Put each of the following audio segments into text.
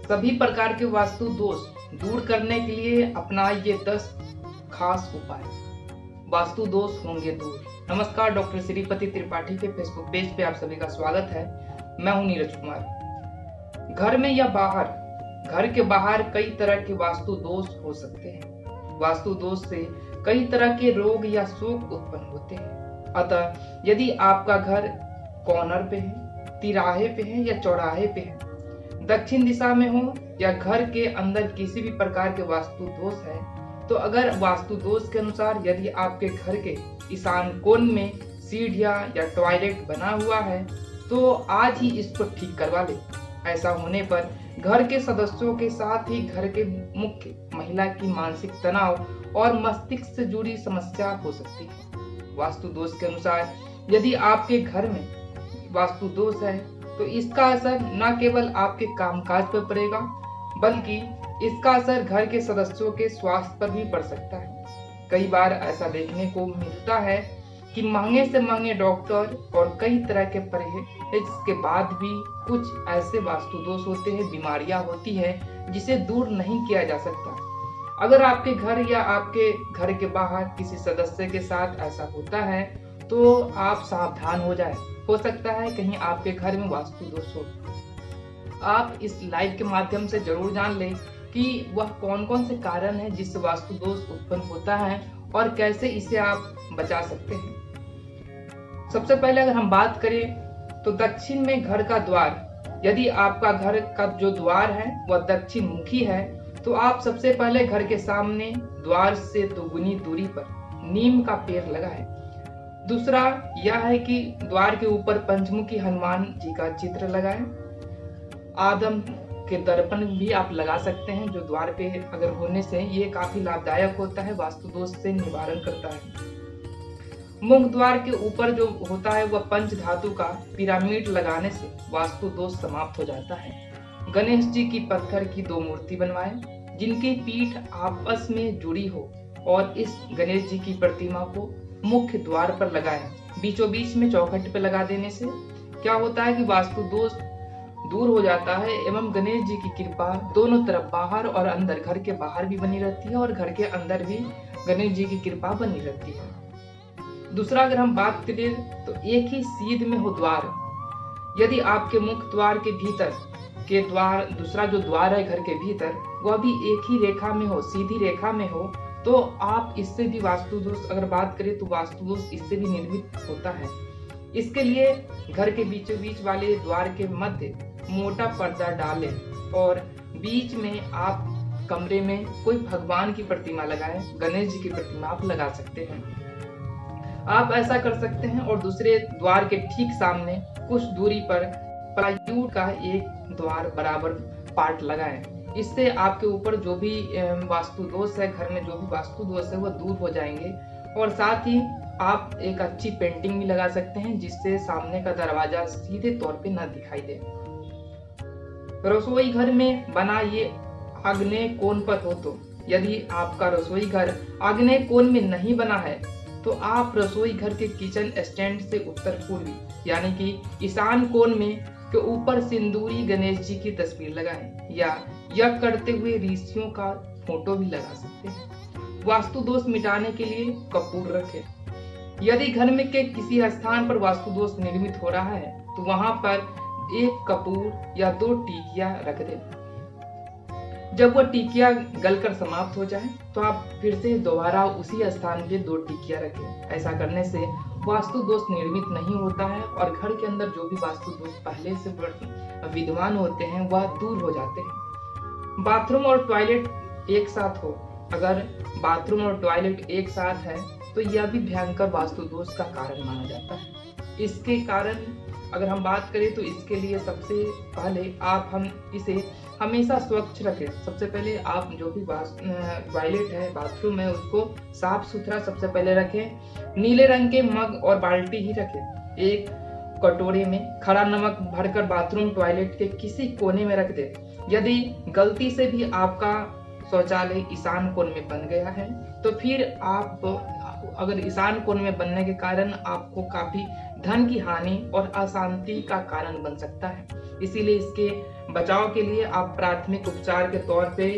सभी प्रकार के वास्तु दोष दूर करने के लिए अपनाइए 10 खास उपाय। वास्तु दोष होंगे दूर। नमस्कार, डॉक्टर श्रीपति त्रिपाठी के फेसबुक पेज पे आप सभी का स्वागत है। मैं हूं नीरज कुमार। घर में या बाहर, घर के बाहर कई तरह के वास्तु दोष हो सकते हैं। वास्तु दोष से कई तरह के रोग या शोक उत्पन्न होते हैं। अतः यदि आपका घर कॉर्नर पे है, तिराहे पे है या चौराहे पे है, दक्षिण दिशा में हो या घर के अंदर किसी भी प्रकार के वास्तु दोष है, तो अगर वास्तु दोष के अनुसार यदि आपके घर के ईशान कोण में सीढ़ियां या टॉयलेट बना हुआ है तो आज ही इसको ठीक करवा ले। ऐसा होने पर घर के सदस्यों के साथ ही घर के मुख्य महिला की मानसिक तनाव और मस्तिष्क से जुड़ी समस्या हो सकती है। वास्तु दोष के अनुसार यदि आपके घर में वास्तु दोष है तो इसका असर न केवल आपके कामकाज पर पड़ेगा बल्कि इसका असर घर के सदस्यों के स्वास्थ्य पर भी पड़ सकता है। कई बार ऐसा देखने को मिलता है कि महंगे से महंगे डॉक्टर और कई तरह के परहेज के बाद भी कुछ ऐसे वास्तु दोष होते हैं, बीमारियां होती है जिसे दूर नहीं किया जा सकता। अगर आपके घर या आपके घर के बाहर किसी सदस्य के साथ ऐसा होता है तो आप सावधान हो जाएं। हो सकता है कहीं आपके घर में वास्तु दोष हो। आप इस लाइव के माध्यम से जरूर जान लें कि वह कौन कौन से कारण हैं जिससे वास्तु दोष उत्पन्न होता है और कैसे इसे आप बचा सकते हैं। सबसे पहले अगर हम बात करें तो दक्षिण में घर का द्वार, यदि आपका घर का जो द्वार है वह दक्षिण मुखी है तो आप सबसे पहले घर के सामने द्वार से दोगुनी दूरी पर नीम का पेड़ लगाएं। दूसरा यह है कि द्वार के ऊपर पंचमुखी हनुमान जी का चित्र लगाएं। आदम के दर्पण भी आप लगा सकते हैं जो द्वार पे अगर होने से ये काफी लाभदायक होता है, वास्तु दोष से निवारण करता है। मुख्य द्वार के ऊपर जो होता है वह पंच धातु का पिरामिड लगाने से वास्तु दोष समाप्त हो जाता है। गणेश जी की पत्थर की 2 मूर्ति बनवाएं जिनकी पीठ आपस में जुड़ी हो और इस गणेश जी की प्रतिमा को मुख्य द्वार पर लगाएं। बीचों बीच में चौखट पे लगा देने से क्या होता है कि वास्तु दोष दूर हो जाता है एवं गणेश जी की कृपा दोनों तरफ बाहर और अंदर, घर के बाहर भी बनी रहती है और घर के अंदर भी गणेश जी की कृपा बनी रहती है। दूसरा अगर हम बात करें तो एक ही सीध में हो द्वार, यदि आपके मुख्य द्वार के भीतर के द्वार, दूसरा जो द्वार है घर के भीतर वह भी एक ही रेखा में हो, सीधी रेखा में हो, तो आप इससे भी वास्तु दोष अगर बात करें तो वास्तु दोष इससे भी निर्मित होता है। इसके लिए घर के बीचों बीच वाले द्वार के मध्य मोटा पर्दा डालें और बीच में आप कमरे में कोई भगवान की प्रतिमा लगाएं। गणेश जी की प्रतिमा आप लगा सकते हैं, आप ऐसा कर सकते हैं। और दूसरे द्वार के ठीक सामने कुछ दूरी पर प्लाईवुड का एक द्वार बराबर पार्ट लगाएं। इससे आपके ऊपर जो भी वास्तु दोष है, घर में जो भी वास्तु दोष है वह दूर हो जाएंगे। और साथ ही आप एक अच्छी पेंटिंग भी लगा सकते हैं जिससे सामने का दरवाजा सीधे तौर पे न दिखाई दे। रसोई घर में बना ये आग्नेय कोण पर हो तो यदि आपका रसोई घर आग्नेय कोण में नहीं बना है तो आप रसोई घर के किचन स्टैंड से उत्तर पूर्वी यानी कि ईशान कोण में के ऊपर सिंदूरी गणेश जी की तस्वीर लगाएं या यज्ञ करते हुए ऋषियों का फोटो भी लगा सकते हैं। वास्तु दोष मिटाने के लिए कपूर रखें। यदि घर में के किसी स्थान पर वास्तु दोष निर्मित हो रहा है तो वहां पर 1 कपूर या 2 टिकिया रख दें। जब वह टिकिया गलकर समाप्त हो जाए तो आप फिर से दोबारा उसी स्थान पे 2 टिकिया रखें। ऐसा करने से वास्तु दोष निर्मित नहीं होता है और घर के अंदर जो भी वास्तु दोष पहले से विद्यमान होते हैं वह दूर हो जाते हैं। बाथरूम और टॉयलेट एक साथ हो, अगर बाथरूम और टॉयलेट एक साथ है तो यह भी भयंकर वास्तु दोष का कारण माना जाता है। इसके कारण अगर हम बात करें तो इसके लिए सबसे पहले हम इसे हमेशा स्वच्छ रखें। सबसे पहले आप जो भी टॉयलेट है, बाथरूम है, उसको साफ सुथरा सबसे पहले रखें। नीले रंग के मग और बाल्टी ही रखें। एक कटोरे में खड़ा नमक भरकर बाथरूम टॉयलेट के किसी कोने में रख दें। यदि गलती से भी आपका शौचालय ईशान कोण में बन गया है तो फिर आप अगर ईशान कोण में बनने के कारण आपको काफी धन की हानि और अशांति का कारण बन सकता है। इसीलिए इसके बचाव के लिए आप प्राथमिक उपचार के तौर पे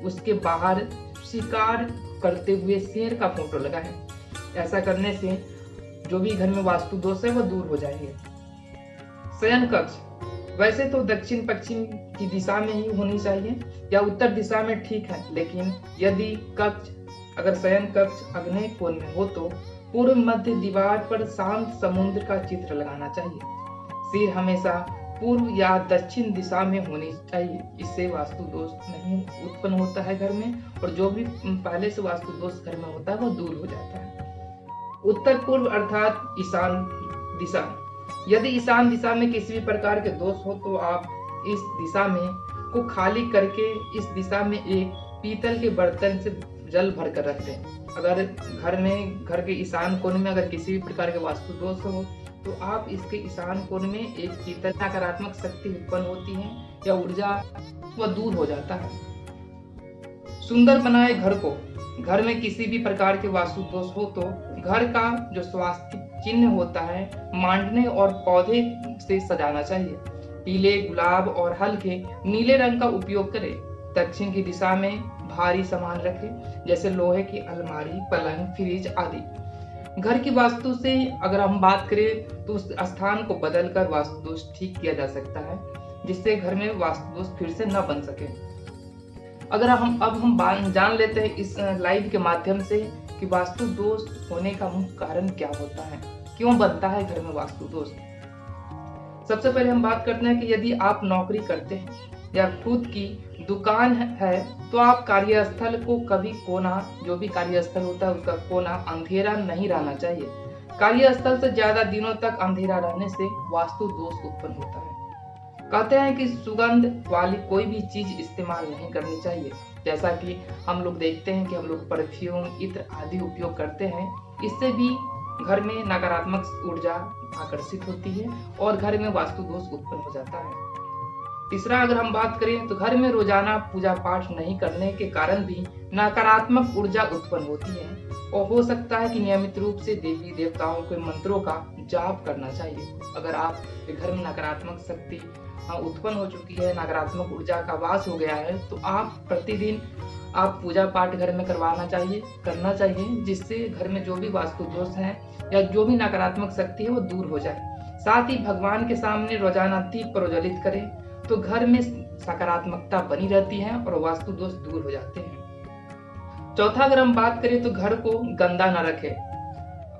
उसके बाहर शिकार करते हुए शेर का फोटो लगाएं। ऐसा करने से जो भी घर में वास्तु दोष है वो दूर हो जाएंगे। शयन कक्ष वैसे तो दक्षिण पश्चिम की दिशा में ही होनी चाहिए या उत्तर दिशा में ठीक है, लेकिन यदि अगर शयन कक्ष आग्नेय कोण में हो तो पूर्व मध्य दीवार पर शांत समुद्र का चित्र लगाना चाहिए। सिर हमेशा पूर्व या दक्षिण दिशा में होनी चाहिए, इससे वास्तु दोष नहीं उत्पन्न होता है घर में, और जो भी पहले से वास्तु दोष घर में होता है वो दूर हो जाता है। उत्तर पूर्व अर्थात ईशान दिशा, यदि ईशान दिशा में किसी भी प्रकार के दोष हो तो आप इस दिशा में को खाली करके इस दिशा में एक पीतल के बर्तन से जल भर कर रखते हैं। अगर घर के ईशान कोण में अगर किसी भी प्रकार के वास्तु दोष हो तो आप इसके ईशान कोण में एक पीतल नकारात्मक शक्ति उत्पन्न होती है या ऊर्जा वह दूर हो जाता है। सुंदर बनाए घर को, घर में किसी भी प्रकार के वास्तु दोष हो तो घर का जो स्वास्थ्य चिन्ह होता है मांडने और पौधे से सजाना चाहिए। पीले, गुलाब और हल्के नीले रंग का उपयोग करें। दक्षिण की दिशा में भारी सामान रखें, जैसे लोहे की अलमारी, पलंग, फ्रिज आदि। घर की वास्तु से अगर हम बात करें तो उस स्थान को बदलकर वास्तु दोष ठीक किया जा सकता है, जिससे घर में वास्तु दोष फिर से न बन सके। अगर हम जान लेते हैं इस लाइव के माध्यम से कि वास्तु दोष होने का मुख्य कारण क्या होता है, क्यों बनता है घर में वास्तु दोष। सबसे पहले हम बात करते हैं कि यदि आप नौकरी करते हैं या खुद की दुकान है तो आप कार्यस्थल को कभी कोना, जो भी कार्यस्थल होता है उसका कोना अंधेरा नहीं रहना चाहिए। कार्यस्थल से ज्यादा दिनों तक अंधेरा रहने से वास्तु दोष उत्पन्न होता है। कहते हैं कि सुगंध वाली कोई भी चीज इस्तेमाल नहीं करनी चाहिए, जैसा कि हम लोग देखते हैं कि हम लोग परफ्यूम, इत्र आदि उपयोग करते हैं। इससे भी घर में नकारात्मक ऊर्जा आकर्षित होती है और घर में वास्तु दोष उत्पन्न हो जाता है। तीसरा, अगर हम बात करें तो घर में रोजाना पूजा पाठ नहीं करने के कारण भी नकारात्मक ऊर्जा उत्पन्न होती है, और हो सकता है कि नियमित रूप से देवी देवताओं के मंत्रों का जाप करना चाहिए। अगर आपके घर में नकारात्मक शक्ति उत्पन्न हो चुकी है, नकारात्मक ऊर्जा का वास हो गया है, तो आप प्रतिदिन पूजा पाठ घर में करना चाहिए, जिससे घर में जो भी वास्तु दोष है या जो भी नकारात्मक शक्ति है वो दूर हो जाए। साथ ही भगवान के सामने रोजाना दीप प्रज्वलित करें तो घर में सकारात्मकता बनी रहती है और वास्तु दोष दूर हो जाते हैं। चौथा, अगर हम बात करें तो घर को गंदा न रखें।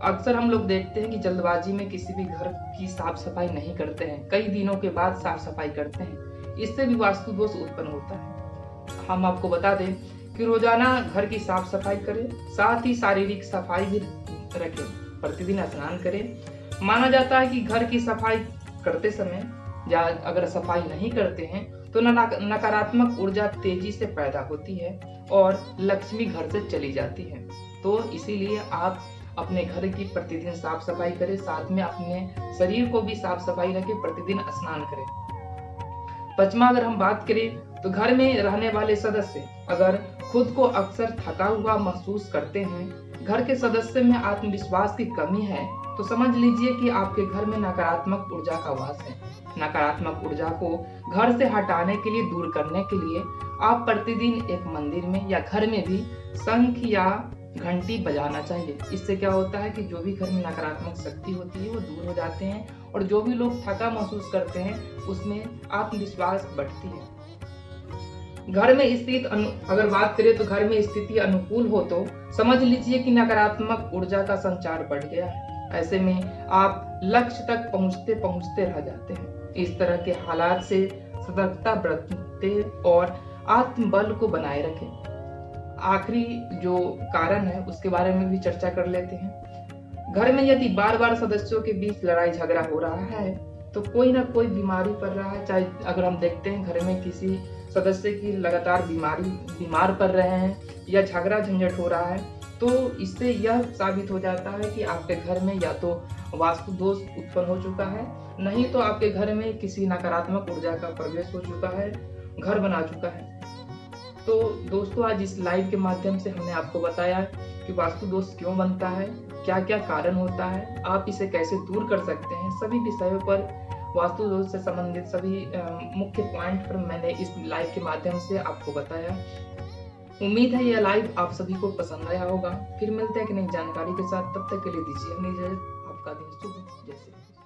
अक्सर हम लोग देखते हैं कि जल्दबाजी में किसी भी घर की साफ सफाई नहीं करते हैं, कई दिनों के बाद साफ सफाई करते हैं, इससे भी वास्तु दोष उत्पन्न होता है। हम आपको बता दें कि रोजाना घर की साफ सफाई करें, साथ ही शारीरिक सफाई भी रखें, प्रतिदिन स्नान करें। माना जाता है कि घर की सफाई करते समय या अगर सफाई नहीं करते हैं तो नकारात्मक ऊर्जा तेजी से पैदा होती है और लक्ष्मी घर से चली जाती है। तो इसीलिए आप अपने घर की प्रतिदिन साफ सफाई करें, साथ में अपने शरीर को भी साफ सफाई रखें, प्रतिदिन स्नान करें। पांचवा, अगर हम बात करें तो घर में रहने वाले सदस्य अगर खुद को अक्सर थका हुआ महसूस करते हैं, घर के सदस्य में आत्मविश्वास की कमी है, तो समझ लीजिए कि आपके घर में नकारात्मक ऊर्जा का वास है। नकारात्मक ऊर्जा को घर से हटाने के लिए, दूर करने के लिए आप प्रतिदिन एक मंदिर में या घर में भी शंख या घंटी बजाना चाहिए। इससे क्या होता है कि जो भी घर में नकारात्मक शक्ति होती है वो दूर हो जाते हैं, और जो भी लोग थका महसूस करते हैं उसमें आत्मविश्वास बढ़ती है। घर में स्थित अगर बात करें तो घर में स्थिति अनुकूल हो तो समझ लीजिए कि नकारात्मक ऊर्जा का संचार बढ़ गया है। ऐसे में आप लक्ष्य तक पहुंचते रह जाते हैं। इस तरह के हालात से सतर्कता बरतें और आत्मबल को बनाए रखें। आखिरी जो कारण है उसके बारे में भी चर्चा कर लेते हैं। घर में यदि बार बार सदस्यों के बीच लड़ाई झगड़ा हो रहा है तो कोई ना कोई बीमारी पड़ रहा है। चाहे अगर हम देखते हैं घर में किसी सदस्य की लगातार बीमार पड़ रहे हैं या झगड़ा झंझट हो रहा है, तो इससे यह साबित हो जाता है कि आपके घर में या तो वास्तु दोष उत्पन्न हो चुका है, नहीं तो आपके घर में किसी नकारात्मक ऊर्जा का प्रवेश हो चुका है, घर बना चुका है। तो दोस्तों, आज इस लाइव के माध्यम से हमने आपको बताया कि वास्तु दोष क्यों बनता है, क्या क्या कारण होता है, आप इसे कैसे दूर कर सकते हैं, सभी विषयों पर वास्तु दोष से संबंधित सभी मुख्य पॉइंट पर मैंने इस लाइव के माध्यम से आपको बताया। उम्मीद है यह लाइव आप सभी को पसंद आया होगा। फिर मिलते हैं कि नई जानकारी के साथ, तब तक के लिए दीजिए अपनी इजाजत। आपका दिन शुभ। जय श्री कृष्ण।